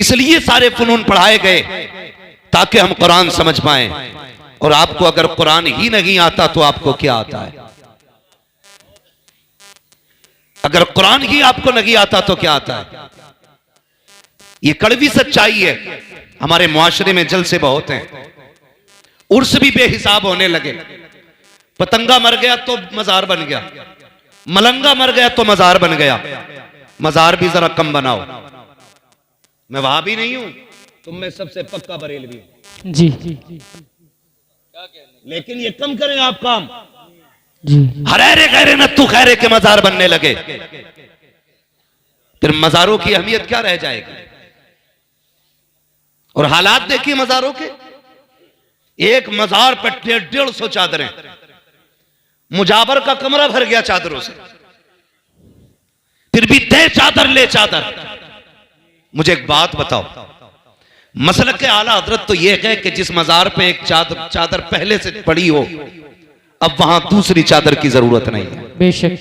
इसलिए सारे फनून पढ़ाए गए ताकि हम कुरान समझ पाए। और आपको अगर कुरान ही नहीं आता तो आपको क्या आता है? अगर कुरान ही आपको नहीं आता तो क्या आता है? ये कड़वी सच्चाई है। हमारे मुआशरे में जलसे बहुत हैं, उर्स भी बेहिसाब होने लगे। पतंगा मर गया तो मजार बन गया, मलंगा मर गया तो मजार बन गया। मजार भी जरा कम बनाओ। मैं वहां भी नहीं हूं, तुम में सबसे पक्का बरेलवी हूं जी, लेकिन ये कम करें आप काम। जी, हरेरे गहरे नत्तू खैरे के मजार बनने लगे, फिर मजारों की अहमियत क्या रह जाएगी? और हालात देखिए मजारों के। एक मजार पर 150 चादरें, मुजाबर का कमरा भर गया चादरों से, फिर भी दे चादर ले चादर। मुझे एक बात बताओ, मसलक के आला हजरत तो यह है कि जिस मजार पे एक चादर पहले से पड़ी हो, अब वहां दूसरी चादर की जरूरत नहीं है। बेशक।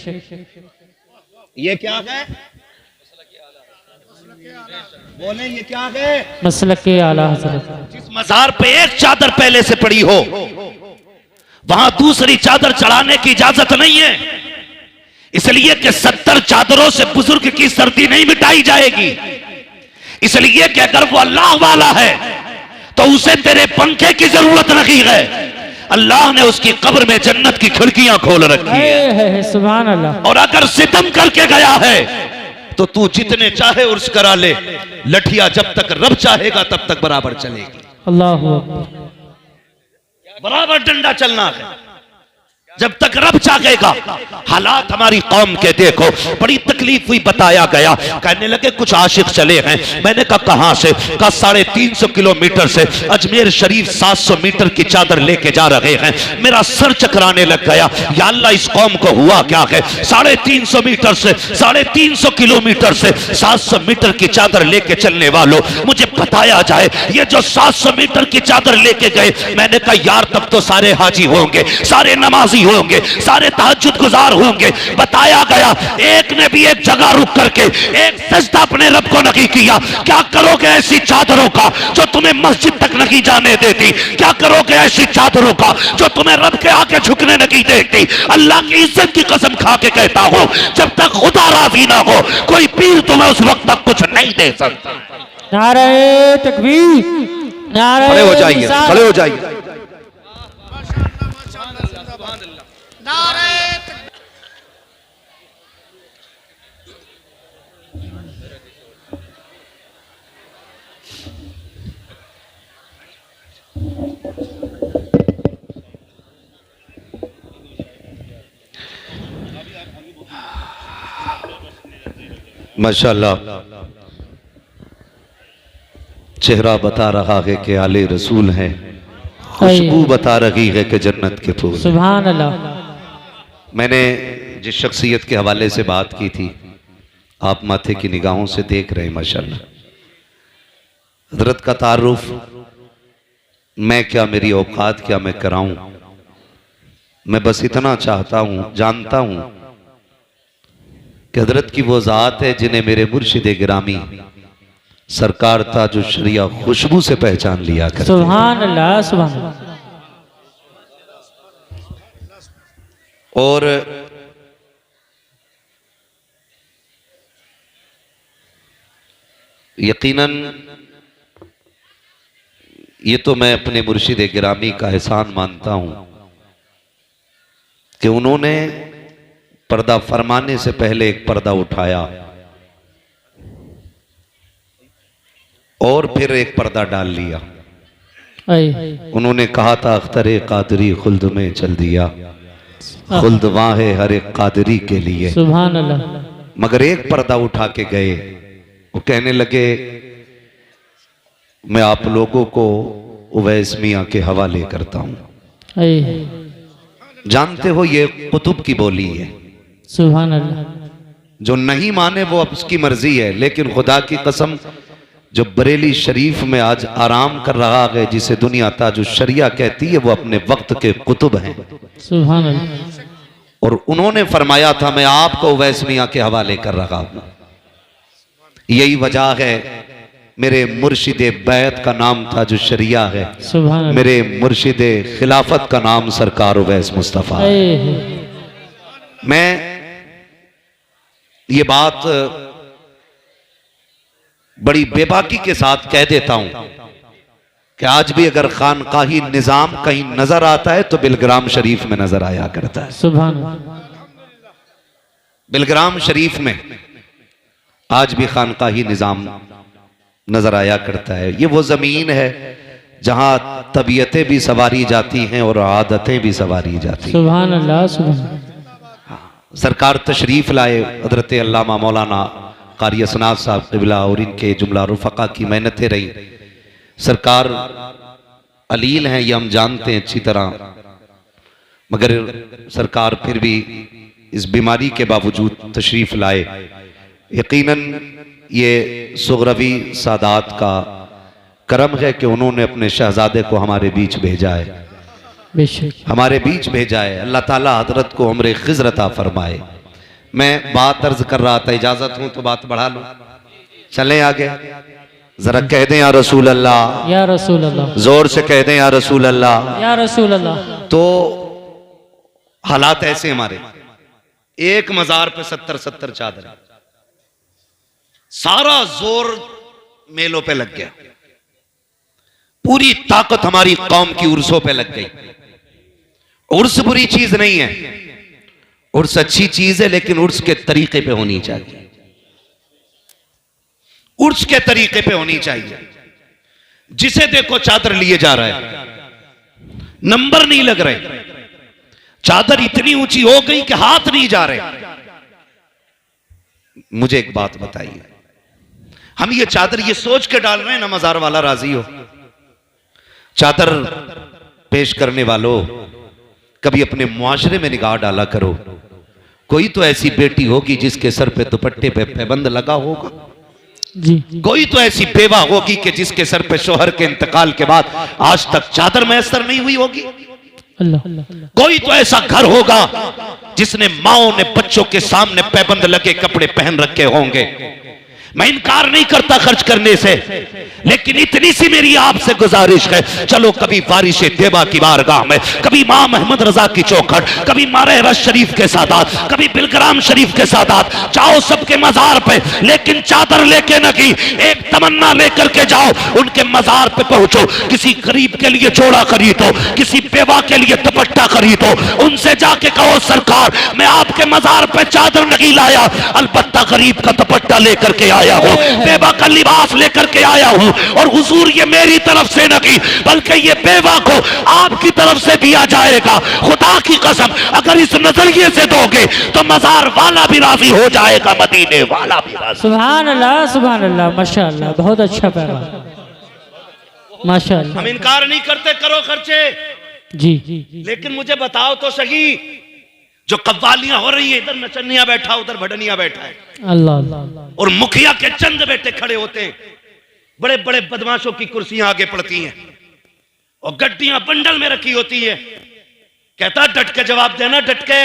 ये क्या है? बोले ये क्या है? मसलक के आला हज़रत। जिस मजार पे एक चादर पहले से पड़ी हो, वहां दूसरी चादर चढ़ाने की इजाजत नहीं है। इसलिए कि 70 चादरों से बुजुर्ग की सर्दी नहीं मिटाई जाएगी। इसलिए कि अगर वो अल्लाह वाला है तो उसे तेरे पंखे की जरूरत नहीं है। अल्लाह ने उसकी कब्र में जन्नत की खिड़कियां खोल रखी है। सुभान अल्लाह। और अगर सितम करके गया है तो तू जितने चाहे उर्स करा ले, लठिया जब तक रब चाहेगा तब तक बराबर चलेगी। अल्लाह बराबर डंडा चलना है जब तक रब चाहेगा। हालात हमारी कौम के देखो, बड़ी तकलीफ हुई। बताया गया, कहने लगे कुछ आशिक चले हैं। मैंने कहा कहां से? कहा 350 किलोमीटर से अजमेर शरीफ 700 मीटर की चादर लेके जा रहे हैं। मेरा सर चकराने लग गया। या अल्लाह, इस कौम को हुआ क्या है? 350 मीटर से 350 किलोमीटर से 700 मीटर की चादर लेके चलने वालों, मुझे बताया जाए ये जो 700 मीटर की चादर लेके गए। मैंने कहा यार, तब तो सारे हाजी होंगे, सारे नमाजी होंगे, सारे तहज्जुद गुजार होंगे। बताया गया एक ने भी एक जगह रुक करके एक सजदा अपने रब को नहीं किया। क्या करोगे ऐसी चादरों का जो तुम्हें मस्जिद तक नहीं जाने देती? क्या करोगे ऐसी चादरों का जो तुम्हें रब के आगे झुकने नहीं देती? अल्लाह की इज्जत की कसम खा के कहता हूं, जब तक खुदा राजी ना हो कोई पीर तुम्हें उस वक्त तक कुछ नहीं दे सकता। नारे तकबीर, नारे खड़े हो जाइए, खड़े हो जाइए। माशाअल्लाह, चेहरा बता रहा है कि आले रसूल हैं, खुशबू बता रही है कि जन्नत के फूल। सुभान अल्लाह। मैंने जिस शख्सियत के हवाले से बात की थी, आप माथे की निगाहों से देख रहे हैं माशाअल्लाह। हजरत का तारुफ मैं क्या, मेरी औकात क्या मैं कराऊं। मैं बस इतना चाहता हूं, जानता हूं कि हजरत की वो जात है जिन्हें मेरे मुर्शिद गिरामी सरकार ताजुल शरिया खुशबू से पहचान लिया करते। सुभान अल्लाह, सुभान अल्लाह। और यकीनन ये तो मैं अपने मुर्शिद गिरामी का एहसान मानता हूं कि उन्होंने पर्दा फरमाने से पहले एक पर्दा उठाया और फिर एक पर्दा डाल लिया। उन्होंने कहा था अख्तरे कादरी खुल्द में चल दिया, खुल्द वहां है हर एक कादरी के लिए। सुभान अल्लाह। मगर एक पर्दा उठा के गए, वो कहने लगे मैं आप लोगों को उवैस मियां के हवाले करता हूं। जानते हो ये कुतुब की बोली है। सुभान अल्लाह। जो नहीं माने वो अब उसकी मर्जी है, लेकिन खुदा की कसम जो बरेली शरीफ में आज आराम कर रहा है, जिसे दुनिया ताजुल शरिया कहती है, वो अपने वक्त के कुतुब हैं। सुभान अल्लाह। और उन्होंने फरमाया था मैं आपको उवैस मियां के हवाले कर रहा हूं। यही वजह है मेरे मुर्शिद बैत का नाम था जो शरिया है, सुभान अल्लाह। मेरे मुर्शिद खिलाफत का नाम सरकार उवैस मुस्तफ़ा। मैं ये बात बड़ी बेबाकी के साथ कह देता हूं कि आज भी अगर खानकाही निजाम कहीं नजर आता है तो बिलग्राम शरीफ में नजर आया करता है। सुभान अल्लाह। बिलग्राम शरीफ में आज भी खानकाही निजाम नजर आया करता है। ये वो जमीन है जहां तबीयतें भी सवारी जाती हैं और आदतें भी सवारी जाती हैं। सुभान अल्लाह, सुभान अल्लाह। सरकार तशरीफ लाए, हजरत अल्लामा मौलाना कारी असनाद साहब क़िबला और इनके जुमला रुफ़क़ा की मेहनतें रही। सरकार अलील हैं, ये हम जानते हैं अच्छी तरह, मगर सरकार फिर भी इस बीमारी के बावजूद तशरीफ लाए। यकीनन ये सुगरवी सादात का करम है कि उन्होंने अपने शहजादे को हमारे बीच भेजा है, बेशक हमारे बीच भेजा है। अल्लाह ताला हजरत को उम्र खिज़्र अता फरमाए। मैं बात अर्ज कर रहा था, इजाजत हो तो बात बढ़ा लो, चलें आगे। जरा कह दें या रसूल अल्लाह, या रसूल अल्लाह, जोर से कह दें या रसूल अल्लाह। या रसूल अल्लाह। तो हालात ऐसे हमारे, एक मजार पे 70 चादर, सारा जोर मेलों पे लग गया, पूरी ताकत हमारी कौम की उर्सों पे लग गई। उर्स बुरी चीज नहीं है, उर्स अच्छी चीज है, लेकिन उर्स के तरीके पे होनी चाहिए, उर्स के तरीके पे होनी चाहिए। जिसे देखो चादर लिए जा रहा है, नंबर नहीं लग रहे, चादर इतनी ऊंची हो गई कि हाथ नहीं जा रहे। मुझे एक बात बताइए, हम ये चादर ये सोच के डाल रहे हैं ना मजार वाला राजी हो। चादर पेश करने वालों, कभी अपने मुआशरे में निगाह डाला करो। कोई तो ऐसी बेटी होगी जिसके सर पे दुपट्टे पे पैबंद लगा होगा, जी। कोई तो ऐसी बेवा होगी कि जिसके सर पे शोहर के इंतकाल के बाद आज तक चादर मैसर नहीं हुई होगी। अल्लाह। कोई तो ऐसा घर होगा जिसने माओ ने बच्चों के सामने पैबंद लगे कपड़े पहन रखे होंगे। मैं इनकार नहीं करता खर्च करने से, लेकिन इतनी सी मेरी आपसे गुजारिश है, चलो कभी बारिश देवा की बारगाह में, कभी मां महमद रजा की चौखट, कभी मारे शरीफ के सादात, कभी बिलग्राम शरीफ के सादात, जाओ सबके मजार पे, लेकिन चादर लेके न की, एक तमन्ना लेकर के जाओ, उनके मजार पे पहुंचो, किसी गरीब के लिए जोड़ा खरीदो, किसी बेवा के लिए दुपट्टा खरीदो, उनसे जाके कहो सरकार मैं आपके मजार पे चादर नहीं लाया, अलबत्ता गरीब का दुपट्टा लेकर के आया हूं, बेवा का लिबास लेकर के आया हूं, और हुजूर ये मेरी तरफ से नहीं बल्कि ये बेवा को आपकी तरफ से दिया जाएगा। खुदा की कसम अगर इस नजरिए से दोगे तो मजार वाला भी राजी हो जाएगा, मदीने वाला भी राजी। सुभान अल्लाह, सुभान अल्लाह, माशाअल्लाह, बहुत अच्छा पैगाम, माशाअल्लाह। हम इनकार नहीं करते, करो खर्चे, जी। लेकिन मुझे बताओ तो सही, जो कव्वालियां हो रही है, इधर नचनिया बैठा उधर भडनिया बैठा है, अल्लाह अल्लाह। और मुखिया के चंद बेटे खड़े होते हैं, बड़े बड़े बदमाशों की कुर्सियां आगे पड़ती हैं और गड्डियां बंडल में रखी होती है। कहता डट के जवाब देना, डट के,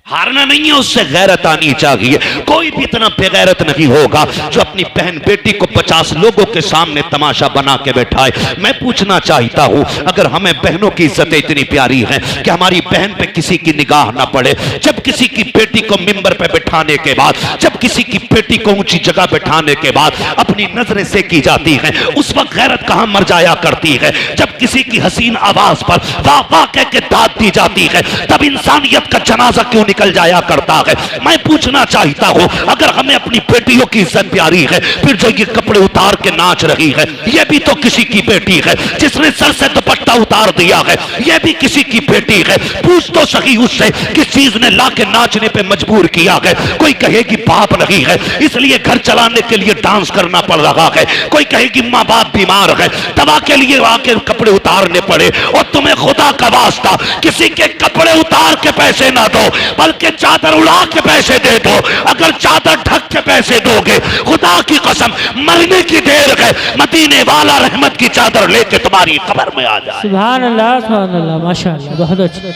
हारना नहीं है, उससे गैरत आनी चाहिए। कोई भी इतना बेगैरत नहीं होगा जो अपनी बहन बेटी को 50 लोगों के सामने तमाशा बना के बैठाए। मैं पूछना चाहता हूं, अगर हमें बहनों की इज्जतें इतनी प्यारी हैं कि हमारी बहन पे किसी की निगाह ना पड़े, जब किसी की बेटी को मिंबर पे बैठाने के बाद, जब किसी की बेटी को ऊंची जगह बैठाने के बाद अपनी नजरें से की जाती हैं, उस वक्त गैरत कहां मर जाया करती है। जब किसी की हसीन आवाज पर वाह वाह कह के दाद दी जाती है, तब इंसानियत का जनाजा क्यों निकल जाया करता है। मैं पूछना चाहता हूं, अगर हमें अपनी बेटियों की इज्जत प्यारी है, फिर जो ये कपड़े उतार के नाच रही है, ये भी तो किसी की बेटी है। जिसने सर से दुपट्टा उतार दिया है, ये भी किसी की बेटी है। पूछ तो सही उससे किस चीज ने ला के नाचने पे मजबूर किया है। कोई कहेगी बाप नहीं है इसलिए घर चलाने के लिए डांस करना पड़ रहा है, कोई कहेगी माँ बाप बीमार है दवा के लिए आके कपड़े उतारने पड़े। और तुम्हें खुदा का वास्ता किसी के कपड़े उतार के पैसे ना दो, बल्कि चादर उड़ा के पैसे दे दो। अगर चादर ढक के पैसे दोगे, खुदा की कसम मरने की देर है, मदीने वाला रहमत की चादर लेके तुम्हारी कब्र में आ जाए। सुभान अल्लाह, सुभान अल्लाह, माशाअल्लाह, बहुत अच्छा।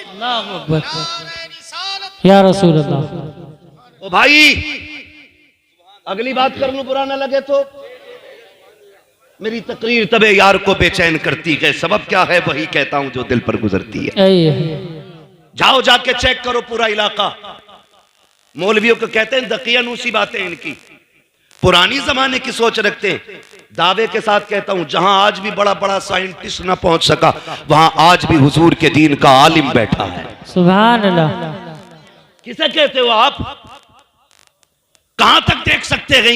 अल्लाहु अकबर, या रसूल अल्लाह। ओ भाई अगली बात कर लूं बुरा ना लगे तो। मेरी तकरीर तबे यार को बेचैन करती है, सबब क्या है वही कहता हूं जो दिल पर गुजरती है। जाओ जाके चेक करो पूरा इलाका। मौलवियों को कहते हैं दकियानूसी बातें इनकी, पुरानी जमाने की सोच रखते हैं। दावे के साथ कहता हूं जहां आज भी बड़ा बड़ा साइंटिस्ट ना पहुंच सका, वहां आज भी हुजूर के दीन का आलिम बैठा है। सुभान अल्लाह। किसे कहते हो आप? कहां तक देख सकते हैं?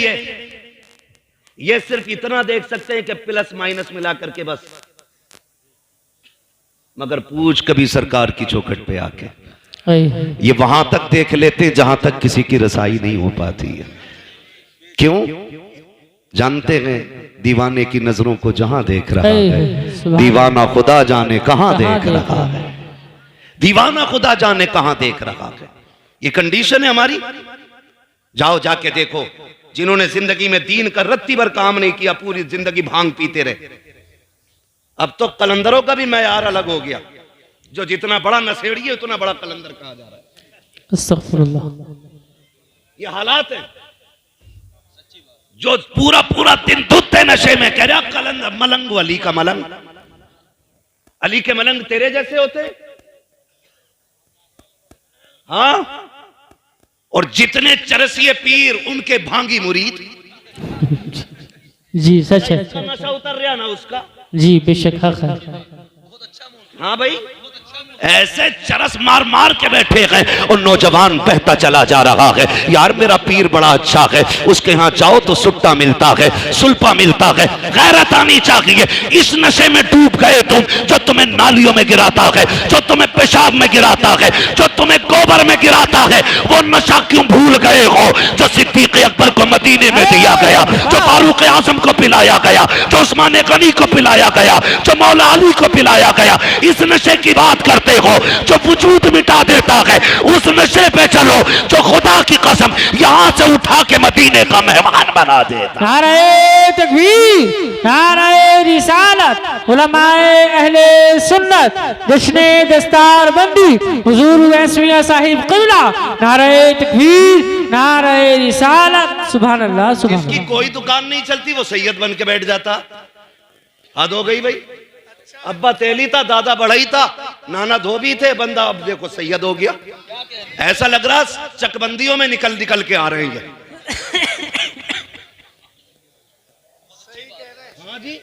ये सिर्फ इतना देख सकते हैं कि प्लस माइनस मिला करके बस, मगर पूछ कभी सरकार की चौखट पे आके ये वहां तक देख लेते हैं जहां तक किसी की रसाई नहीं हो पाती है। क्यों? जानते हैं दीवाने की नजरों को जहां देख रहा है, दीवाना खुदा जाने कहां देख रहा है। दीवाना खुदा जाने कहां देख रहा है। ये कंडीशन है हमारी। जाओ जाके देखो, जिन्होंने जिंदगी में दीन का रत्ती भर काम नहीं किया, पूरी जिंदगी भांग पीते रहे। अब तो कलंदरों का भी मैयार अलग हो गया, जो जितना बड़ा नशेड़ी है उतना बड़ा कलंदर कहा जा रहा है। अस्तगफिरुल्लाह। ये हालात है। जो पूरा पूरा दिन धुते नशे में, कह रहा कलंदर मलंग, अली का मलंग। अली के मलंग तेरे जैसे होते? हाँ। और जितने चरसिए पीर उनके भांगी मुरीद। जी सच है। नशा उतर रहा ना उसका। जी बेशक हक है। हाँ भाई, ऐसे चरस मार मार के बैठे हैं और नौजवान बहता चला जा रहा है। यार मेरा पीर बड़ा अच्छा है, उसके यहाँ जाओ तो सुट्टा मिलता है, सुल्पा मिलता है। गैरत आनी चाहिए। इस नशे में डूब गए तुम, जो तुम्हें नालियों में गिराता है, जो तुम्हें पेशाब में गिराता है, जो तुम्हें गोबर में गिराता है। वो नशा क्यों भूल गए हो जो सिद्दीक अकबर को मदीने में दिया गया, जो फारूक आजम को पिलाया गया, जो उस्मान गनी को पिलाया गया, जो मौला अली को पिलाया गया। इस नशे की बात करते हो जो वजूद मिटा देता है, उस नशे पे चलो जो खुदा की कसम यहां से उठा के मदीने का मेहमान बना देता। नारे तकबीर, नारे रिसालत, उलमाए अहले सुन्नत, जश्ने दस्तार बंदी हुजूर वैसमिया साहिब क़िबला। नारे तकबीर, नारे रिसालत। सुभान अल्लाह, सुभान अल्लाह। इसकी कोई दुकान नहीं चलती, वो सैयद बन के बैठ जाता। हद हो गई भाई। अब्बा तेली था, दादा बढ़ई था, नाना धोबी थे, बंदा अब देखो सैयद हो गया। ऐसा लग रहा चकबंदियों में निकल निकल के आ रहे हैं। हाँ जी,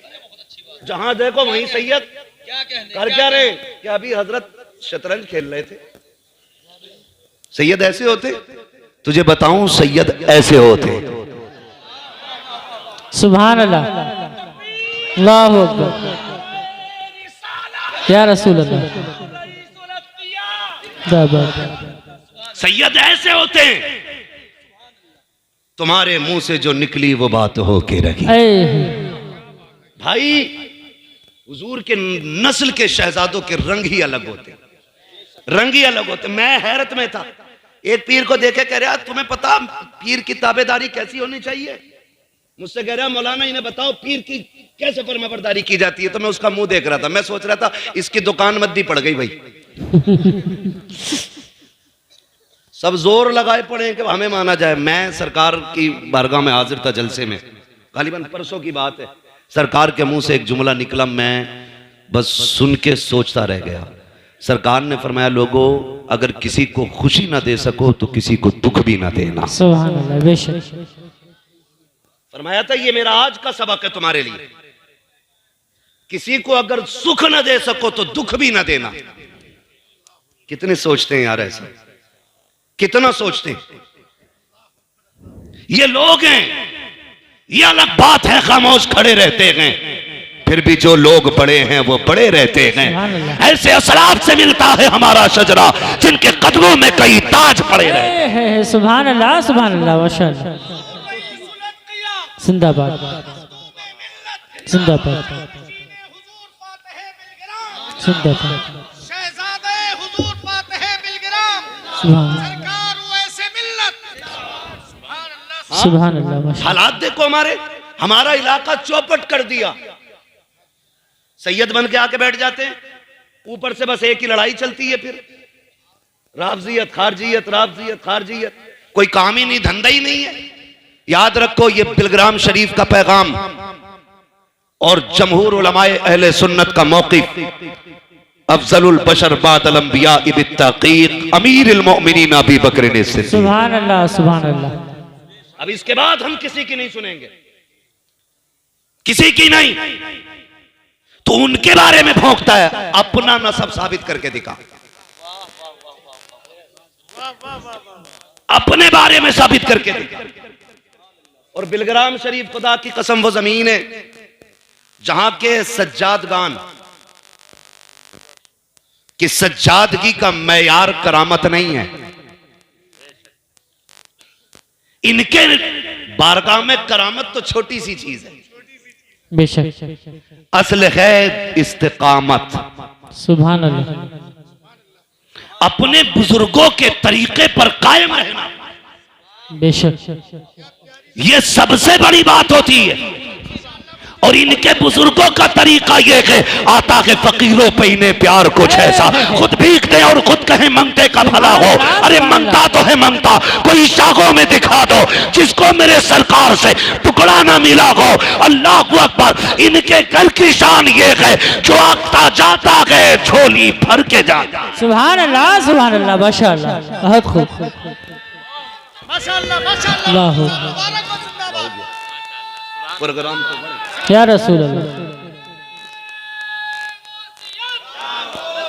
जहां देखो वहीं सैयद। कर क्या रहे? क्या अभी हजरत शतरंज खेल रहे थे। सैयद ऐसे होते? तुझे बताऊं, सैयद ऐसे होते। सुभान अल्लाह, अल्लाहु अकबर, या रसूल अल्लाह। सैयद ऐसे होते हैं, तुम्हारे मुंह से जो निकली वो बात हो के रही। भाई हुजूर के नस्ल के शहजादों के रंग ही अलग होते, रंग ही अलग होते। मैं हैरत में था, एक पीर को देखे कह रहा तुम्हें पता पीर की ताबेदारी कैसी होनी चाहिए? मुझसे कह रहा मौलाना इन्हें बताओ पीर की कैसे फरमाबरदारी की जाती है। तो मैं उसका मुंह देख रहा था, मैं सोच रहा था इसकी दुकान मद्दी पड़ गई भाई। सब जोर लगाए पड़े कि हमें माना जाए। मैं सरकार की बारगाह में हाजिर था जलसे में, गालिबन परसों की बात है। सरकार के मुंह से एक जुमला निकला, मैं बस सुन के सोचता रह गया। सरकार ने फरमाया लोगों अगर किसी को खुशी ना दे सको तो किसी को दुख भी ना देना। सुभान अल्लाह, बेशक। फरमाया था ये मेरा आज का सबक है तुम्हारे लिए, किसी को अगर सुख न दे सको तो दुख भी ना देना। कितने सोचते हैं यार ऐसा, कितना सोचते हैं। ये लोग हैं, ये अलग बात है, खामोश खड़े रहते हैं, फिर भी जो लोग बड़े हैं वो बड़े रहते हैं। ऐसे असलाफ से मिलता है हमारा शजरा जिनके कदमों में कई ताज पड़े रहे। सुभान अल्लाह, सुभान अल्लाह, माशाअल्लाह। जिंदाबाद, जिंदाबाद, जिंदाबाद। सुभान अल्लाह। हालात देखो हमारे, हमारा इलाका चौपट कर दिया। सैयद बन के आके बैठ जाते हैं, ऊपर से बस एक ही लड़ाई चलती है, फिर राफजियत खारजियत, राफजियत खारजियत। कोई काम ही नहीं, धंधा ही नहीं है। याद रखो, ये बिलग्राम शरीफ का पैगाम और जमहूर उलमाए अहले सुन्नत का मौक़िफ़, अफजलुल बशर बादल अंबिया बित्तक़ीक़ अमीरुल मोमिनीन अबी बकर सिद्दीक़। सुभान अल्लाह, सुभान अल्लाह। अब इसके बाद हम किसी की नहीं सुनेंगे, किसी की नहीं। तो उनके बारे में भौंकता है, अपना नसब साबित करके दिखा, अपने बारे में साबित करके दिखा। और बिलग्राम शरीफ, खुदा की कसम, वो जमीन है जहां के सज्जादगान कि सज्जादगी का मैयार करामत नहीं है। इनके बारगाह में करामत तो छोटी सी चीज है, बेशक। असल है इस्तिकामत। सुभान अल्लाह। अपने बुजुर्गों के तरीके पर कायम रहना, बेशक। ये सबसे बड़ी बात होती है। और इनके बुजुर्गों का तरीका ये है, आता के फकीरों पे इन्हें प्यार कुछ ऐसा, खुद भीख दे और खुद कहे मंगते का भला हो। अरे मंगता तो है मंगता, कोई शागों में दिखा दो जिसको मेरे सरकार से टुकड़ा ना मिला हो। अल्लाह अकबर। इनके घर की शान ये है, जो आता जाता है झोली भर के जाता। सुभान अल्लाह, सुभान अल्लाह, माशाअल्लाह, बहुत खूब, माशाअल्लाह, माशाअल्लाह, अल्लाह प्रोग्राम या रसूल अल्लाह।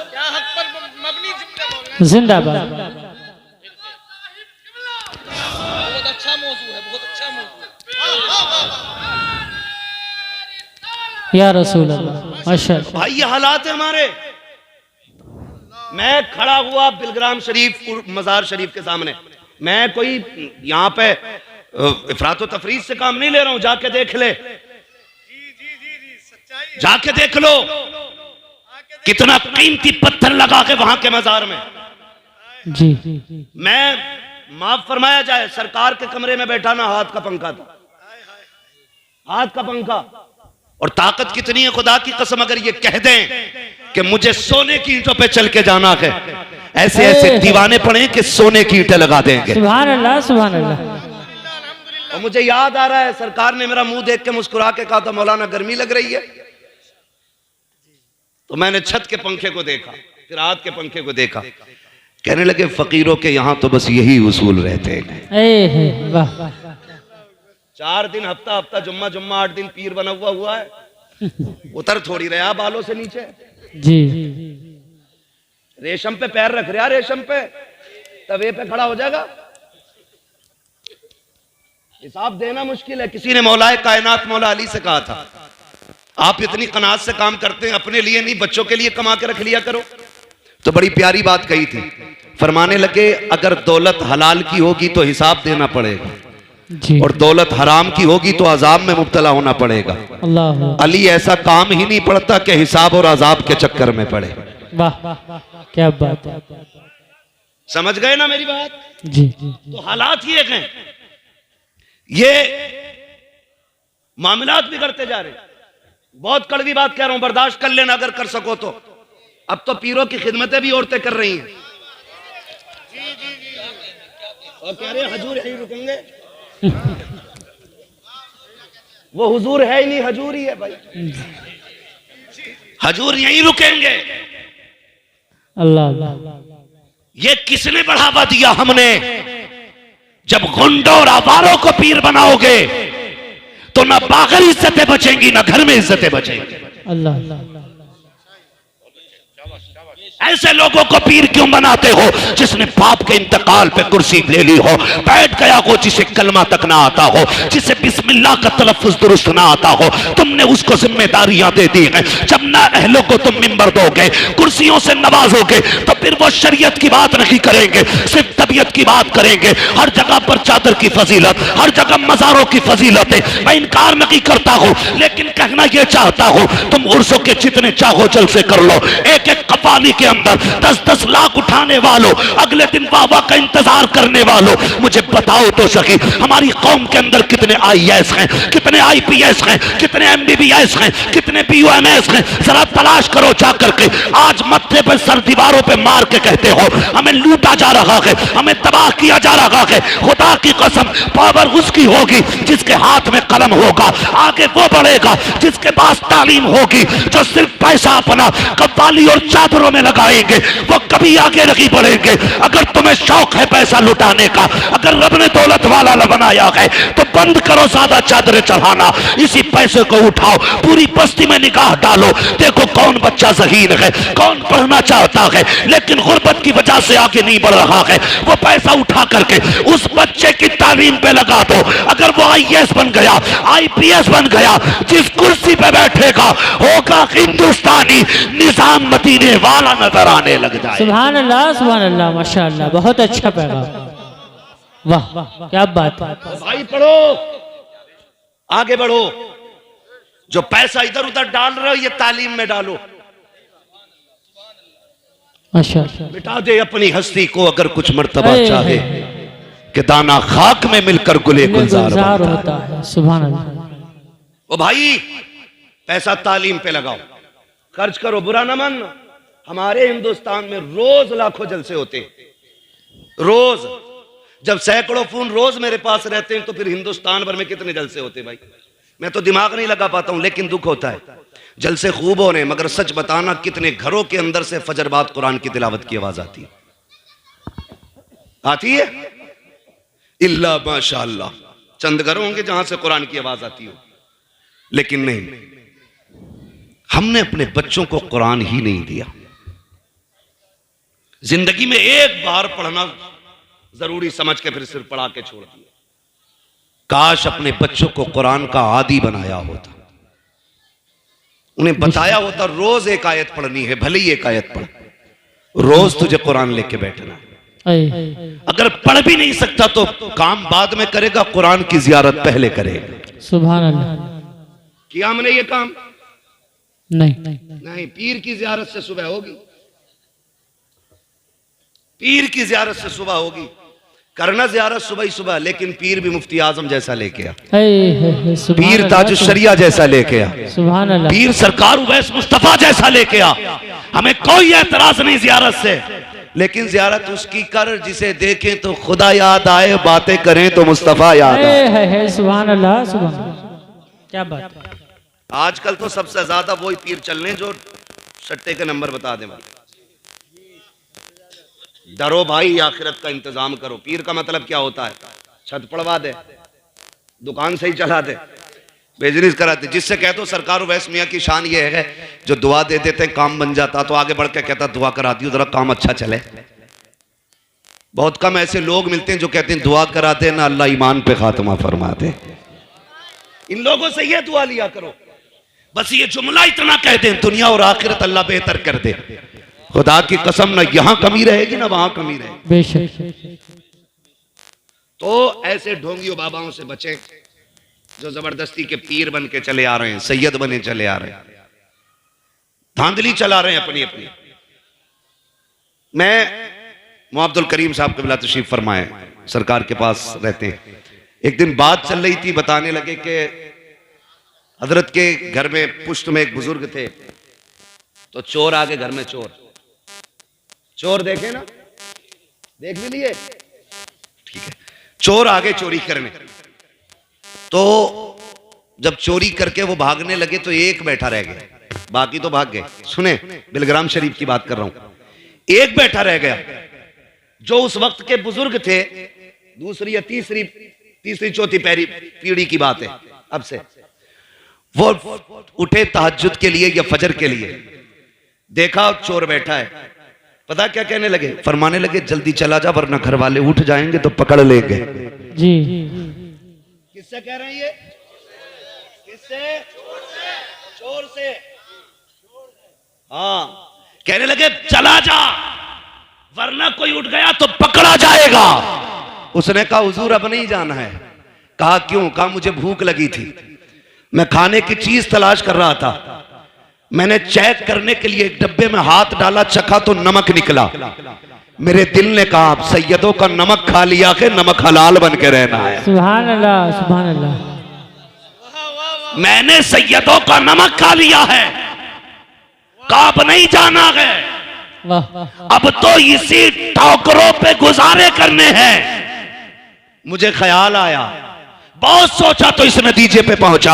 क्या हक पर मबनी जुमले बोल रहे हैं। जिंदाबाद। बहुत अच्छा मौजू है, बहुत अच्छा मौजू है। या रसूल अल्लाह, माशाअल्लाह। भाई, ये हालात है हमारे। मैं खड़ा हुआ बिलग्राम शरीफ मजार शरीफ के सामने, मैं कोई यहाँ पे इफरात और तफरीज से काम नहीं ले रहा हूं। जाके देख ले, जाके देख लो कितना कीमती पत्थर लगा के वहां के मजार में। जी। मैं, माफ फरमाया जाए, सरकार के कमरे में बैठा ना, हाथ का पंखा था, हाथ का पंखा। और ताकत कितनी है, खुदा की कसम, अगर ये कह दें कि मुझे सोने की ईंटों पे चल के जाना है, ऐसे ऐसे दीवाने पड़े कि सोने की ईंटें लगा देंगे। सुभान अल्लाह, सुभान अल्लाह। और मुझे याद आ रहा है, सरकार ने मेरा मुंह देख के मुस्कुरा के कहा था, मौलाना गर्मी लग रही है। तो मैंने छत के पंखे को देखा, फिर हाथ के पंखे को देखा, कहने लगे फकीरों के यहां तो बस यही उसूल रहते हैं। वाह। 4 दिन हफ्ता हफ्ता, जुम्मा जुम्मा, 8 दिन पीर बना हुआ है, उतर थोड़ी रहा बालों से नीचे। जी। रेशम पे पैर रख रहा, रेशम पे, तवे पे खड़ा हो जाएगा। हिसाब देना मुश्किल है। किसी ने मौलाए कायनात मौला अली से कहा था, आप इतनी कनात से काम करते हैं, अपने लिए नहीं बच्चों के लिए कमा के रख लिया करो। तो बड़ी प्यारी बात कही थी, फरमाने लगे, अगर दौलत हलाल की होगी तो हिसाब देना पड़ेगा, जी। और दौलत हराम की होगी तो अजाब में मुब्तला होना पड़ेगा। अल्लाह। अली ऐसा काम ही नहीं पड़ता कि हिसाब और अजाब के चक्कर में पड़े। वाह, क्या बात है। समझ गए ना मेरी बात? जी। तो हालात ये हैं, ये मामलात बिगड़ते जा रहे हैं। बहुत कड़वी बात कह रहा हूं, बर्दाश्त कर लेना अगर कर सको तो। अब तो पीरों की खिदमतें भी औरतें कर रही हैं। और कह रहे हजूर यहीं रुकेंगे। वो हुजूर है ही नहीं, हजूर ही है भाई। हजूर यहीं रुकेंगे। अल्लाह। ये किसने बढ़ावा दिया? हमने। जब गुंडों और आवारों को पीर बनाओगे तो ना बाहर इज्जतें बचेंगी, ना घर में इज्जतें बचेंगी। अल्लाह। ऐसे लोगों को पीर क्यों बनाते हो? जिसने बाप के इंतकाल पे कुर्सी ले ली हो, बैठ गया हो, जिसे कलमा तक ना आता हो, जिसे बिस्मिल्लाह का तलफ्फुज दुरुस्त ना आता हो, तुमने उसको जिम्मेदारियां दे दी हैं। जब ना अहलों को तुम मिंबर दोगे, कुर्सियों से नवाजोगे, तो फिर वो शरीयत की बात नहीं करेंगे, सिर्फ तबीयत की बात करेंगे। हर जगह पर चादर की फजीलत, हर जगह मजारों की फजीलत है। मैं इनकार नहीं करता हूं, लेकिन कहना यह चाहता हूं, तुम उर्सों के जितने चाहो जलसे कर लो, एक एक कवाली के अंदर 10-10 लाख उठाने वालों, अगले दिन वाह का इंतजार करने वालों, मुझे बताओ तो सही हमारी कौम के अंदर कितने IAS हैं, कितने IPS हैं, कितने MBBS हैं, कितने BUMS हैं? जरा तलाश करो जाकर के। आज मत्थे पर सर दीवारों पे मार के कहते हो हमें लूटा जा रहा है, हमें तबाह किया जा रहा है। खुदा की कसम, पावर उसकी होगी जिसके हाथ में कलम होगा, आगे वो बढ़ेगा जिसके पास तालीम होगी। जो सिर्फ पैसा अपना कव्वाली और चादरों में लगाएंगे वो कभी आगे नहीं बढ़ेंगे। अगर तुम्हें शौक है पैसा लुटाने का, अगर रब ने दौलत वाला बनाया है तो बंद करो ज्यादा चादरें चढ़ाना, इसी पैसे को उठाओ, पूरी बस्ती में निगाह डालो, देखो कौन बच्चा ज़हीन है, कौन पढ़ना चाहता है लेकिन गुर्बत की वजह से आगे नहीं बढ़ रहा है। वो पैसा उठा करके उस बच्चे की तालीम पे लगा दो। अगर वो IAS बन गया, IPS बन गया, जिस कुर्सी पे बैठेगा होगा हिंदुस्तानी निजाम मदीने वाला नजर आने लग जाए। सुभान अल्लाह, माशाअल्लाह, बहुत अच्छा पैगाम। वाह क्या बात। भाई पढ़ो, आगे बढ़ो। जो पैसा इधर उधर डाल रहे हो ये तालीम में डालो। माशाअल्लाह, मिटा दे अपनी हस्ती को अगर कुछ मर्तबा चाहे कि दाना खाक में मिलकर गुले गुलजार होता है। सुभान अल्लाह। ओ भाई पैसा तालीम पे लगाओ, खर्च करो, बुरा ना मानना। हमारे हिंदुस्तान में रोज लाखों जलसे होते हैं, रोज। जब सैकड़ों फोन रोज मेरे पास रहते हैं तो फिर हिंदुस्तान भर में कितने जलसे होते भाई, मैं तो दिमाग नहीं लगा पाता हूं। लेकिन दुख होता है, जलसे खूब हो रहे हैं, मगर सच बताना कितने घरों के अंदर से फजर बाद कुरान की तिलावत की आवाज आती है, आती है? इल्ला माशाअल्लाह, चंद घर होंगे जहां से कुरान की आवाज आती हो, लेकिन नहीं, हमने अपने बच्चों को कुरान ही नहीं दिया। जिंदगी में एक बार पढ़ना जरूरी समझ के फिर सिर्फ पढ़ा के छोड़ दिया। काश अपने बच्चों को कुरान का आदी बनाया होता, उन्हें बताया होता रोज एक आयत पढ़नी है, भले ही एक आयत पढ़, रोज तुझे कुरान लेके बैठना है। अगर पढ़ भी नहीं सकता तो काम बाद में करेगा, कुरान की जियारत पहले करेगा। सुभान अल्लाह। किया हमने ये काम? नहीं, पीर की जियारत से सुबह होगी, पीर की जियारत से सुबह होगी। करना जियारत सुबह ही सुबह, लेकिन पीर भी मुफ्ती आजम जैसा लेके आ, पीर ताजुश शरिया जैसा लेके आ, सुभान अल्लाह, पीर सरकार उवैस मुस्तफा जैसा लेके आ। हमें कोई एतराज नहीं जियारत से, लेकिन जियारत उसकी कर जिसे देखें तो खुदा याद आए, बातें करें तो मुस्तफा याद आए। सुभान अल्लाह, सुभान अल्लाह, क्या बात। आजकल तो सबसे ज्यादा वही पीर चलने जो सट्टे के नंबर बता दे। डरो भाई, आखिरत का इंतजाम करो। पीर का मतलब क्या होता है? छत पड़वा दे, दुकान सही चला दे, बिजनेस करा दे। जिससे कहते हो सरकार उवैस मियां की शान ये है जो दुआ दे देते हैं काम बन जाता, तो आगे बढ़ के कहता दुआ करा दी जरा काम अच्छा चले। बहुत कम ऐसे लोग मिलते हैं जो कहते हैं दुआ करा दे ना अल्लाह ईमान पे खात्मा फरमा दे। इन लोगों से ये दुआ लिया करो, बस ये जुमला इतना कह दें दुनिया और आखिरत अल्लाह बेहतर कर दे। खुदा की कसम, ना यहां कमी रहेगी ना वहां कमी रहेगी। बेशक। तो ऐसे ढोंगियों बाबाओं से बचें जो जबरदस्ती के पीर बन के चले आ रहे हैं, सैयद बने चले आ रहे हैं, धांधली चला रहे हैं अपनी अपनी। मैं मुअब्दुल करीम साहब क़िबला तशरीफ फरमाए, सरकार के पास रहते हैं। एक दिन बात चल रही थी, बताने लगे कि हजरत के घर में पुश्त में एक बुजुर्ग थे, तो चोर आ गए घर में। चोर देखे ना, देख भी लिए, ठीक है। चोर आ गए चोरी करने, तो जब चोरी करके वो भागने लगे तो एक बैठा रह गया, बाकी तो भाग गए। सुने, बिलग्राम शरीफ की बात कर रहा हूं। एक बैठा रह गया जो उस वक्त के बुजुर्ग थे, दूसरी या तीसरी चौथी पीढ़ी की बात है अब से। वो उठे तहज्जुद के लिए या फजर के लिए, देखा चोर बैठा है, पता क्या कहने लगे? फरमाने लगे जल्दी चला जा वरना घर वाले उठ जाएंगे तो पकड़ लेंगे। जी। किससे कह रहे हैं ये? किससे? चोर से। हाँ, कहने लगे चला जा वरना कोई उठ गया तो पकड़ा जाएगा। उसने कहा हुजूर अब नहीं जाना है। कहा क्यों? कहा मुझे भूख लगी थी, मैं खाने की चीज तलाश कर रहा था, मैंने चेक करने के लिए एक डब्बे में हाथ डाला, चखा तो नमक निकला। मेरे दिल ने कहा आप सैयदों का नमक खा लिया के नमक हलाल बन के रहना है। सुभान अल्लाह, सुभान अल्लाह। मैंने सैयदों का नमक खा लिया है, काब नहीं जाना है। वाह। अब तो इसी ठोकरों पे गुजारे करने हैं। मुझे ख्याल आया, बहुत सोचा तो इस नतीजे पे पहुंचा।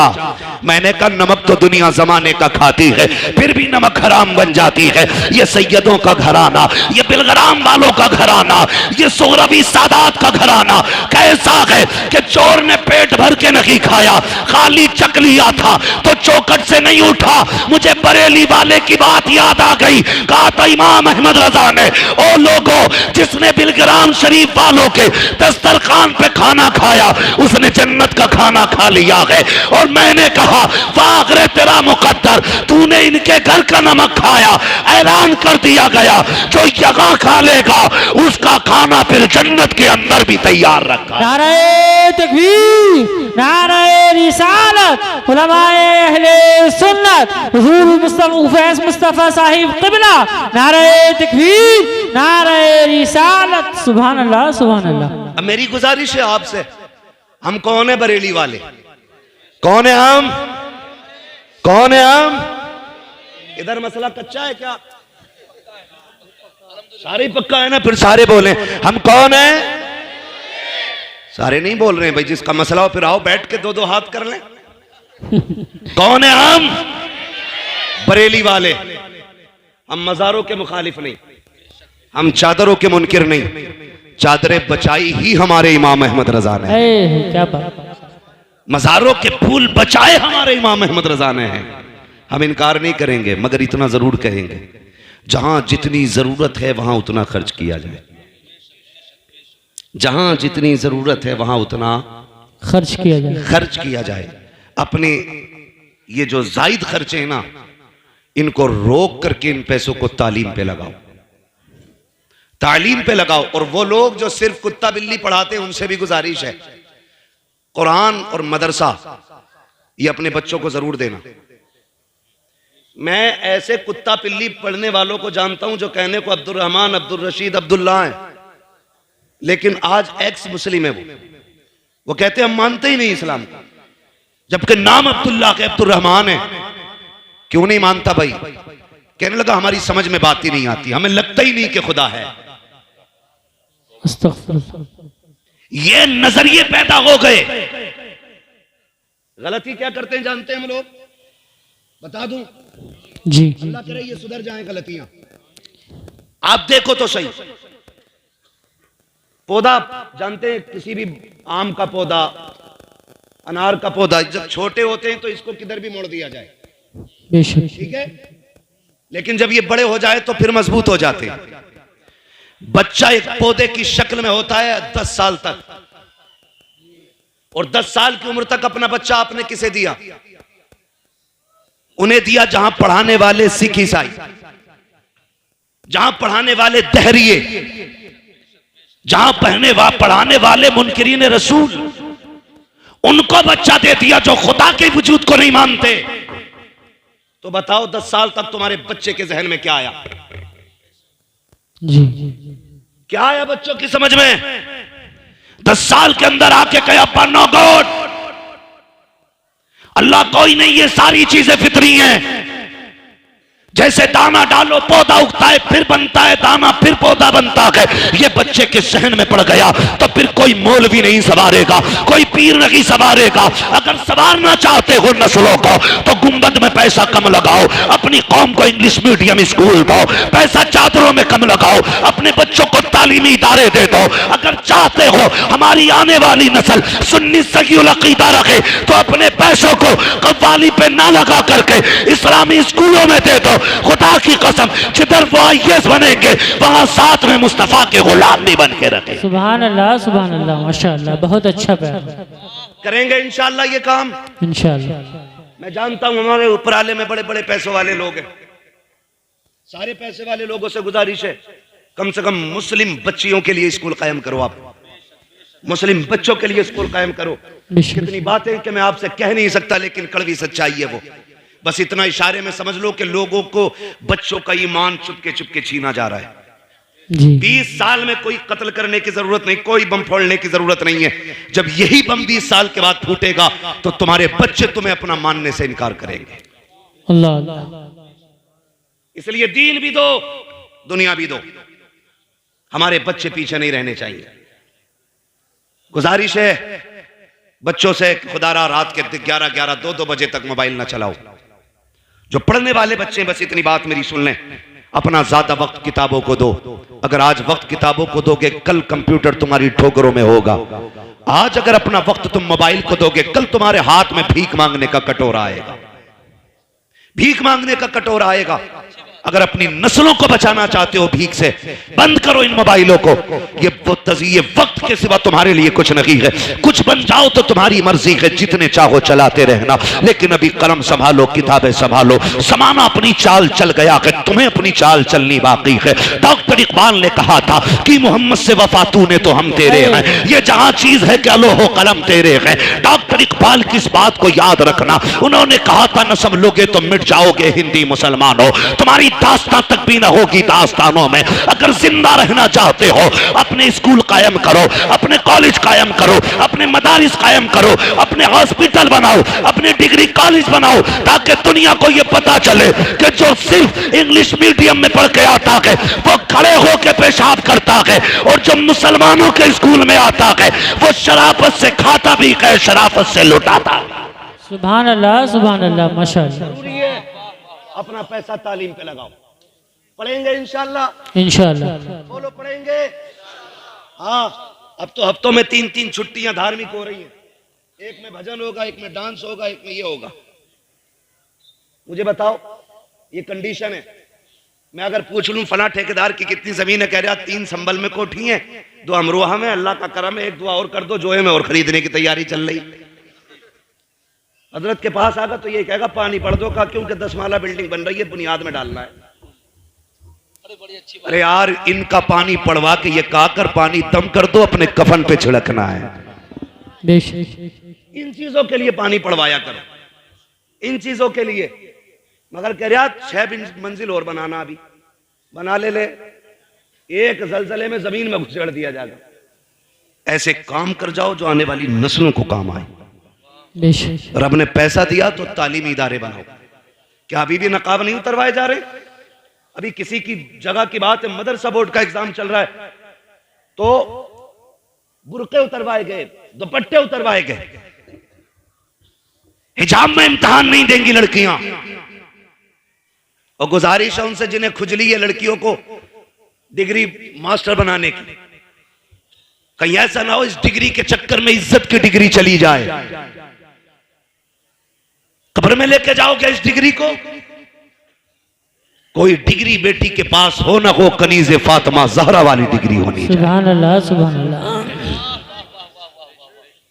मैंने कहा नमक तो दुनिया जमाने का खाती है, फिर भी नमक हराम बन जाती है। ये सैयदों का घराना, ये बिलग्राम वालों का घराना, ये सोहरवी सादात का घराना कैसा है कि चोर ने पेट भर के नहीं खाया, खाली चक लिया था तो चौकट से नहीं उठा। मुझे बरेली वाले की बात याद आ गई। कहा था इमाम अहमद रजा ने, ओ लोगों, जिसने बिलग्राम शरीफ वालों के दस्तरखान पे खाना खाया उसने जन्नत का खाना खा लिया है। और मैंने कहा वागरे तेरा मुकद्दर, तूने इनके घर का नमक खाया। ऐलान कर दिया गया जो यहाँ खा लेगा उसका खाना फिर जन्नत के अंदर भी तैयार रखा। नारे तकबीर, नारे रिसालत, उलमाए अहले सुन्नत, हुजूर मुस्तफा साहिब क़िबला, नारे तकबीर, नारे रिसालत। सुभान अल्लाह, सुभान अल्लाह। अब मेरी गुजारिश है आपसे, हम कौन है बरेली वाले? कौन है हम? कौन है हम? इधर मसला कच्चा है क्या? सारे पक्का है ना? फिर सारे बोले हम कौन है? सारे नहीं बोल रहे हैं भाई। जिसका मसला हो फिर आओ बैठ के दो दो हाथ कर लें। कौन है हम? बरेली वाले। हम मजारों के मुखालिफ नहीं, हम चादरों के मुनकिर नहीं। चादरें बचाई ही हमारे इमाम अहमद रजा ने। क्या बात। मजारों के फूल बचाए हमारे इमाम अहमद रजा ने हैं। हम इनकार नहीं करेंगे, मगर इतना जरूर कहेंगे जहां जितनी जरूरत है वहां उतना खर्च किया जाए। जहां जितनी जरूरत है वहां उतना खर्च किया जाए। अपने ये जो जायद खर्चे हैं ना, इनको रोक करके इन पैसों को तालीम पे लगाओ, तालीम पे लगाओ। और वो लोग जो सिर्फ कुत्ता बिल्ली पढ़ाते हैं उनसे भी गुजारिश है, कुरान और मदरसा ये अपने बच्चों को जरूर देना। मैं ऐसे कुत्ता बिल्ली पढ़ने वालों को जानता हूं जो कहने को अब्दुल रहमान, अब्दुल रशीद, अब्दुल्ला है, लेकिन आज एक्स मुस्लिम है। वो कहते हैं हम मानते ही नहीं इस्लाम को, जबकि नाम अब्दुल्ला के अब्दुल रहमान है। क्यों नहीं मानता भाई? कहने लगा हमारी समझ में बात ही नहीं आती, हमें लगता ही नहीं कि खुदा है। ये नजरिए पैदा हो गए। गलती क्या करते हैं जानते हैं हम लोग? बता दूं जी। अल्लाह करे ये सुधर जाए गलतियां। आप देखो तो सही, पौधा जानते हैं, किसी भी आम का पौधा, अनार का पौधा, जब छोटे होते हैं तो इसको किधर भी मोड़ दिया जाए, ठीक है, लेकिन जब ये बड़े हो जाए तो फिर मजबूत हो जाते हैं। बच्चा एक पौधे की शक्ल में होता है 10 साल तक, और 10 साल की उम्र तक अपना बच्चा आपने किसे दिया? उन्हें दिया जहां पढ़ाने वाले सिख ईसाई, जहां पढ़ाने वाले दहरिये, जहां पढ़ाने वाले मुनकिरीन रसूल, उनको बच्चा दे दिया जो खुदा के वजूद को नहीं मानते। तो बताओ 10 साल तक तुम्हारे बच्चे के जहन में क्या आया? जी। क्या आया बच्चों की समझ में? 10 साल के अंदर आके कहा पर नो गॉड, अल्लाह कोई नहीं, ये सारी चीजें फितरी हैं। जैसे दाना डालो पौधा उगता है, फिर बनता है दाना, फिर पौधा बनता है। ये बच्चे के सहन में पड़ गया तो फिर कोई मौलवी नहीं संवारेगा, कोई पीर नहीं संवारेगा। अगर संवारना चाहते हो नस्लों को तो गुंबद में पैसा कम लगाओ, अपनी कौम को इंग्लिश मीडियम स्कूल दो, पैसा चादरों में कम लगाओ, अपने बच्चों को तालीमी इदारे दे दो। अगर चाहते हो हमारी आने वाली नस्ल सुन्नी सही अकीदा रखे तो अपने पैसों को कव्वाली पे ना लगा करके इस्लामी स्कूलों में दे दो। खुदा की कसम, जिधर वो आईएएस बनेंगे वहां साथ में मुस्तफा के गुलाम भी बन के रखे। सुभान अल्लाह, सुभान अल्लाह, माशाअल्लाह, बहुत अच्छा प्यार। करेंगे इंशाअल्लाह ये काम, इंशाअल्लाह। मैं जानता हूं हमारे उपराले में बड़े बड़े पैसों वाले लोग हैं। सारे पैसे वाले लोगों से गुजारिश है, कम से कम मुस्लिम बच्चियों के लिए स्कूल कायम करो। आप मुस्लिम बच्चों के लिए स्कूल कायम करो। कितनी बातें कि मैं आपसे कह नहीं सकता, लेकिन कड़वी सच्चाई है वो। बस इतना इशारे में समझ लो कि लोगों को बच्चों का ईमान चुपके चुपके छीना जा रहा है। जी 20 साल में कोई कत्ल करने की जरूरत नहीं, कोई बम फोड़ने की जरूरत नहीं है। जब यही बम 20 साल के बाद फूटेगा तो तुम्हारे बच्चे तुम्हें अपना मानने से इनकार करेंगे। अल्लाह अल्लाह। इसलिए दीन भी दो, दुनिया भी दो। हमारे बच्चे पीछे नहीं रहने चाहिए। गुजारिश है बच्चों से, खुदारा रात के 11-11, 2-2 बजे तक मोबाइल ना चलाओ। जो पढ़ने वाले बच्चे, बस इतनी बात मेरी सुन लें, अपना ज्यादा वक्त किताबों को दो। अगर आज वक्त किताबों को दोगे, कल कंप्यूटर तुम्हारी ठोकरों में होगा। आज अगर अपना वक्त तुम मोबाइल को दोगे, कल तुम्हारे हाथ में भीख मांगने का कटोरा आएगा, भीख मांगने का कटोरा आएगा। अगर अपनी नस्लों को बचाना चाहते हो भीख से, बंद करो इन मोबाइलों को। ये वक्त के सिवा तुम्हारे लिए कुछ नहीं है। कुछ बन जाओ तो तुम्हारी मर्जी है, जितने चाहो चलाते रहना, लेकिन अभी कलम संभालो, किताबें संभालो। समाना अपनी चाल चल गया है, तुम्हें अपनी चाल चलनी बाकी है। डॉक्टर इकबाल ने कहा था कि मोहम्मद से वफा तूने तो हम तेरे हैं, ये जहां चीज है कि लोहो कलम तेरे हैं। डॉक्टर इकबाल की इस बात को याद रखना। उन्होंने कहा था न समझोगे तो मिट जाओगे हिंदी मुसलमान हो, तुम्हारी दास्तां तक भी ना होगी दास्तानों में। अगर जिंदा रहना चाहते हो, अपने स्कूल कायम करो, अपने कॉलेज कायम करो, अपने मदारिस कायम करो, अपने हॉस्पिटल बनाओ, अपने डिग्री कॉलेज बनाओ, ताकि दुनिया को यह पता चले कि जो सिर्फ इंग्लिश मीडियम में पढ़ के आता है वो खड़े होकर पेशाब करता है, और जो मुसलमानों के स्कूल में आता है वो शराफत से खाता भी है, शराफत से लुटाता। सुभान अल्लाह माशाअल्लाह। अपना पैसा तालीम पे लगाओ, पढ़ेंगे इंशाल्लाह, इंशाअल्लाह बोलो पढ़ेंगे। हाँ, अब तो हफ्तों में 3-3 छुट्टियां धार्मिक हो रही हैं। एक में भजन होगा, एक में डांस होगा, एक में ये होगा। मुझे बताओ, ये कंडीशन है। मैं अगर पूछ लूं फला ठेकेदार की कितनी जमीन है, कह रहा 3 संभल में कोठी है, 2 अमरोहा में, अल्लाह का करम है, 1 दुआ और कर दो, जोए में और खरीदने की तैयारी चल रही। हजरत के पास आगा तो ये कहेगा पानी पड़ दो का, क्योंकि 10 माला बिल्डिंग बन रही है, बुनियाद में डालना है। अरे यार, इनका पानी पड़वा के ये काकर पानी दम कर दो, अपने कफन पे छिड़कना है। इन चीजों के लिए पानी पड़वाया करो, इन चीजों के लिए। मगर कह रहा 6 मंजिल और बनाना, अभी बना ले, एक जलजले में जमीन में घुसेड़ दिया जाएगा। ऐसे काम कर जाओ जो आने वाली नस्लों को काम आए। रब ने पैसा दिया तो तालीमी इदारे बनाओ। क्या अभी भी नकाब नहीं उतरवाए जा रहे? अभी किसी की जगह की बात है, मदरसा बोर्ड का एग्जाम चल रहा है तो बुर्के उतरवाए गए, दुपट्टे उतरवाए गए। हिजाब में इम्तिहान नहीं देंगी लड़कियां। और गुजारिश है उनसे जिन्हें खुजली है लड़कियों को डिग्री मास्टर बनाने की, कहीं ऐसा ना हो इस डिग्री के चक्कर में इज्जत की डिग्री चली जाए। कब्र में लेके जाओगे इस डिग्री को? कोई डिग्री बेटी के पास हो ना हो, कनीज़े फातिमा ज़हरा वाली डिग्री होनी चाहिए। सुभान अल्लाह सुभान अल्लाह।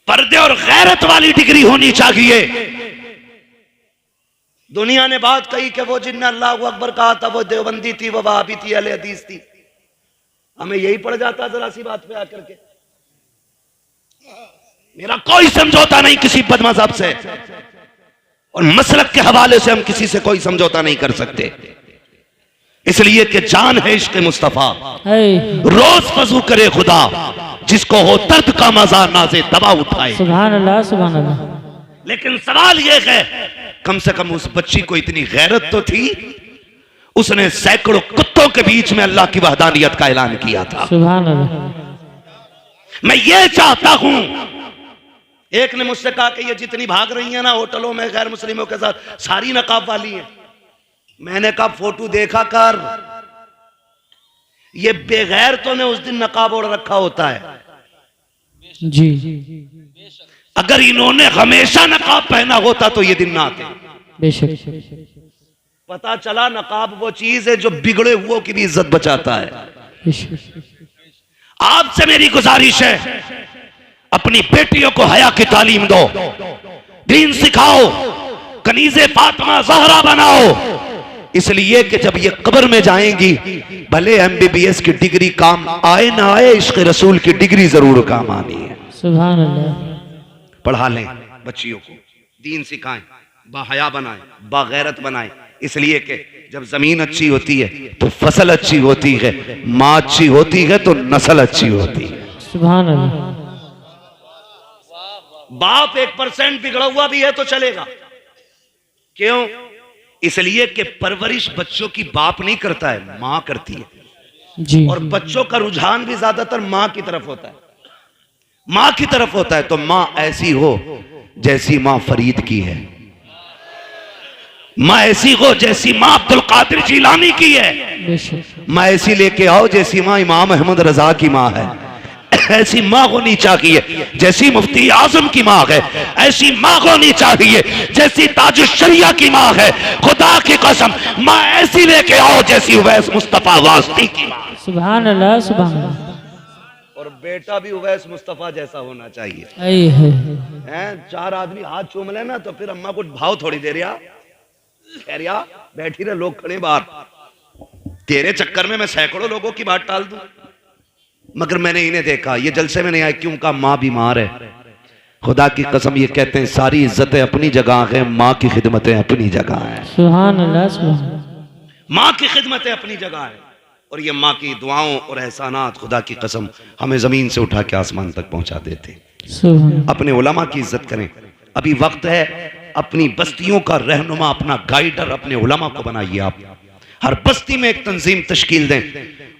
पर्दे और गैरत वाली डिग्री होनी चाहिए। दुनिया ने बात कही कि वो जिन्ना अल्लाह अकबर कहा था वो देवबंदी थी, वो वहाबी थी, अहले हदीस थी। हमें यही पड़ जाता जरा सी बात पे आकर के। मेरा कोई समझौता नहीं किसी बदमज़हब से, और मसलक के हवाले से हम किसी से कोई समझौता नहीं कर सकते, इसलिए कि जान है इश्क मुस्तफा। रोज वजू करे खुदा, जिसको हो दर्द का मजा नाज़े दवा उठाए। सुभान अल्लाह सुभान अल्लाह। लेकिन सवाल यह है, कम से कम उस बच्ची को इतनी गैरत तो थी, उसने सैकड़ों कुत्तों के बीच में अल्लाह की वहदानियत का ऐलान किया था। सुभान अल्लाह। मैं ये चाहता हूं, एक ने मुझसे कहा कि ये जितनी भाग रही है ना होटलों में गैर मुस्लिमों के साथ, सारी नकाब वाली है। मैंने कहा फोटो देखा कर, ये बेगैरतों ने उस दिन नकाब ओढ़ रखा होता है। जी अगर इन्होंने हमेशा नकाब पहना होता तो ये दिन ना आते। बेशक। पता चला नकाब वो चीज है जो बिगड़े हुओं की भी इज्जत बचाता है। आपसे मेरी गुजारिश है, अपनी बेटियों को हया की तालीम दो, दीन सिखाओ, कनीज़े फातिमा ज़हरा बनाओ। इसलिए कि जब ये कब्र में जाएंगी, भले MBBS की डिग्री काम आए ना आए, इश्क़ रसूल की डिग्री जरूर काम आनी है। सुभान अल्लाह। पढ़ा लें बच्चियों को, दीन सिखाएं, बाहया बनाए, बागैरत बनाए। इसलिए कि जब जमीन अच्छी होती है तो फसल अच्छी होती है, माँ अच्छी होती है तो नस्ल अच्छी होती है। सुभान अल्लाह। बाप 1% बिगड़ा हुआ भी है तो चलेगा। क्यों? इसलिए कि परवरिश बच्चों की बाप नहीं करता है, माँ करती है। जी। और बच्चों का रुझान भी ज्यादातर माँ की तरफ होता है, माँ की तरफ होता है। तो माँ ऐसी हो जैसी माँ फरीद की है, माँ ऐसी हो जैसी माँ अब्दुल कादिर जिलानी की है, बेशक। माँ ऐसी लेके आओ जैसी माँ इमाम अहमद रजा की माँ है। ऐसी माँ होनी चाहिए जैसी मुफ्ती आजम की माँ है, ऐसी माँ होनी चाहिए जैसी ताजुश शरिया की माँ है। खुदा की कसम माँ ऐसी लेके आओ जैसी उवैस मुस्तफा वास्ती की माँ। सुभान अल्लाह, सुभान अल्लाह। और बेटा भी उवैस मुस्तफा जैसा होना चाहिए। आई है। हैं 4 आदमी हाथ चूम लेना तो फिर अम्मा को भाव थोड़ी दे रहा, कह रहा बैठी रहे, लोग खड़े बाहर, तेरे चक्कर में मैं सैकड़ों लोगों की बात टाल दूं। मगर मैंने इन्हें देखा, ये जलसे में नहीं आए क्यों? का माँ बीमार है। खुदा की कसम ये कहते हैं सारी इज्जतें अपनी जगह है, माँ की खिदमतें अपनी जगह है। सुभान अल्लाह, सुभान अल्लाह। माँ की खिदमतें अपनी जगह है। और ये माँ की दुआओं और एहसानात खुदा की कसम हमें जमीन से उठा के आसमान तक पहुंचा देते। सुभान। अपने उलमा की इज्जत करें। अभी वक्त है, अपनी बस्तियों का रहनुमा, अपना गाइडर अपने उलमा को बनाइए। आप हर बस्ती में एक तंजीम तश्कील दें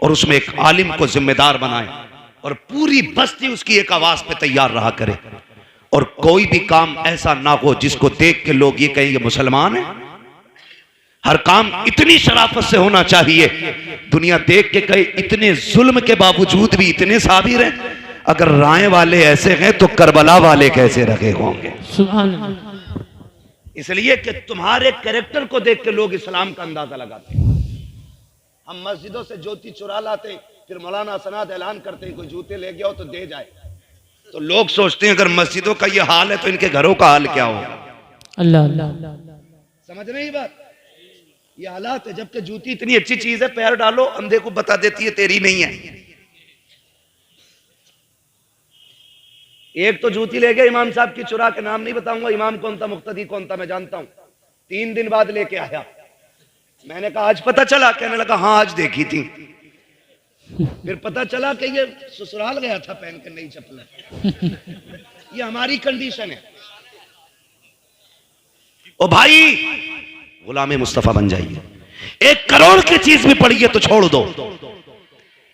और उसमें एक आलिम को जिम्मेदार बनाएं और पूरी बस्ती उसकी एक आवाज पे तैयार रहा करे। और कोई भी काम ऐसा ना हो जिसको देख के लोग ये कहेंगे मुसलमान है। हर काम इतनी शराफत से होना चाहिए, दुनिया देख के कहे इतने जुल्म के बावजूद भी इतने साबिर हैं। अगर राय वाले ऐसे हैं तो करबला वाले कैसे रखे होंगे। सुभान अल्लाह। इसलिए कि तुम्हारे कैरेक्टर को देख के लोग इस्लाम का अंदाजा लगाते हैं। हम मस्जिदों से ज्योति चुरा लाते हैं, फिर मौलाना सनाद ऐलान करते हैं कोई जूते ले गया हो तो दे जाए। तो लोग सोचते हैं अगर मस्जिदों का ये हाल है तो इनके घरों का हाल क्या होगा। अल्लाह अल्लाह। समझ रहे हैं बात? ये हालात है। जबकि जूती इतनी अच्छी चीज है, पैर डालो अंधे को बता देती है तेरी नहीं है। एक तो जूती ले गए इमाम साहब की चुरा के, नाम नहीं बताऊंगा इमाम कौन था, मुक्तदी कौन था, मैं जानता हूं। 3 दिन बाद लेके आया। मैंने कहा आज पता चला? कहने लगा हाँ आज देखी थी। फिर पता चला कि ये ससुराल गया था पहन के नई चप्पल। ये हमारी कंडीशन है। ओ भाई गुलाम मुस्तफा बन जाइए। 1 करोड़ की चीज भी पड़ी है तो छोड़ दो,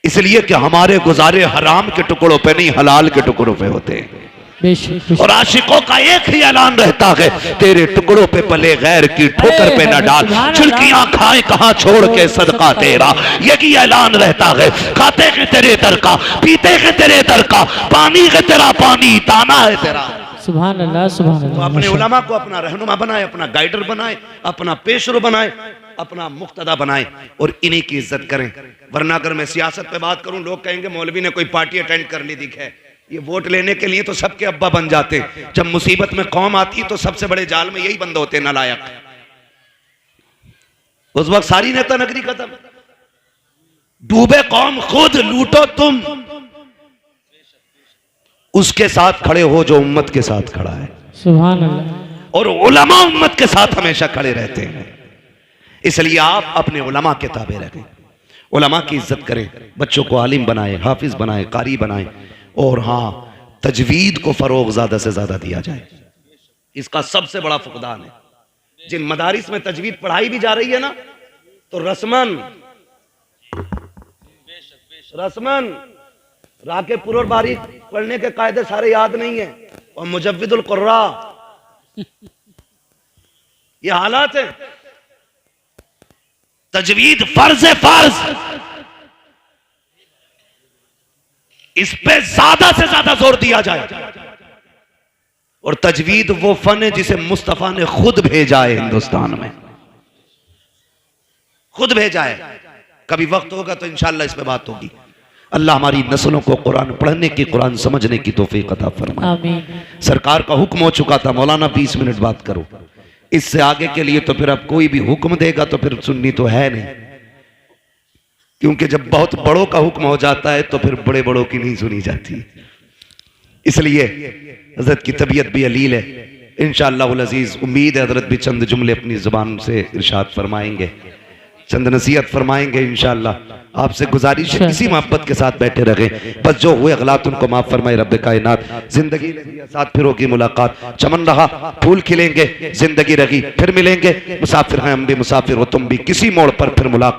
इसलिए कि हमारे गुजारे हराम के टुकड़ों पे नहीं हलाल के टुकड़ों पे होते हैं। और आशिकों का एक ही ऐलान रहता है, तेरे टुकड़ों पे पले गैर की ठोकर पे न डाल, छिलकियां खाए कहां छोड़ के सदका तेरा। यही ऐलान रहता है, खाते हैं तेरे दर का, पीते हैं तेरे दर का, पानी है तेरा पानी, ताना है तेरा। सुभान अल्लाह, सुभान अल्लाह। तो अपने उलमा को अपना रहनुमा बनाए, अपना गाइडर बनाए, अपना पेशरो बनाए, अपना मुक्तदा बनाए और इन्हीं की इज्जत करें। वरना अगर मैं सियासत पे बात करूं लोग कहेंगे मौलवी ने कोई पार्टी अटेंड कर ली दिखे। ये वोट लेने के लिए तो सबके अब्बा बन जाते, जब मुसीबत में कौम आती तो सबसे बड़े जाल में यही बंद होते नालायक। उस वक्त सारी नेता नगरी खत्म, डूबे कौम खुद, लूटो तुम। उसके साथ खड़े हो जो उम्मत के साथ खड़ा है। सुभान अल्लाह। और उलमा उम्मत के साथ हमेशा खड़े रहते हैं। इसलिए आप अपने उलमा के ताबे रखें, उलमा की इज्जत करें, बच्चों को आलिम बनाए, हाफिज बनाए, कारी बनाए। और हाँ, तजवीद को फरोग ज्यादा से ज्यादा दिया जाए। इसका सबसे बड़ा फुकदान है। जिन मदारिस में तजवीद पढ़ाई भी जा रही है ना, तो रस्मन राके पुर बारी पढ़ने के कायदे सारे याद नहीं है, और मुजव्विदुल कुर्रा, ये हालात है। तजवीद फर्ज है, फर्ज। इस पे ज्यादा से ज्यादा जोर दिया जाए। और तजवीद वो फन है जिसे मुस्तफा ने खुद भेजा है हिंदुस्तान में, खुद भेजा है। कभी वक्त होगा तो इंशाअल्लाह इस पे बात होगी। अल्लाह हमारी नस्लों को कुरान पढ़ने की, कुरान समझने की तौफीक अता फरमाए। आमीन। सरकार का हुक्म हो चुका था, मौलाना 20 मिनट बात करो। इससे आगे के लिए तो फिर अब कोई भी हुक्म देगा तो फिर सुननी तो है नहीं, क्योंकि जब बहुत बड़ों का हुक्म हो जाता है तो फिर बड़े बड़ों की नहीं सुनी जाती। इसलिए हजरत की तबीयत भी अलील है, इंशाअल्लाह अज़ीज़ उम्मीद है हज़रत भी चंद जुमले अपनी ज़ुबान से इरशाद फरमाएंगे, चंद नसीहत फरमाएंगे इंशाअल्लाह। आपसे गुजारिश है इसी मोहब्बत के साथ बैठे रहे, बस जो हुए गलत उनको माफ फरमाए रब्ब कायनात। जिंदगी लगी साथ फिर होगी मुलाकात, चमन रहा फूल खिलेंगे, जिंदगी रही फिर मिलेंगे, मुसाफिर हैं हम भी मुसाफिर हो तुम भी, किसी मोड़ पर फिर मुलाकात।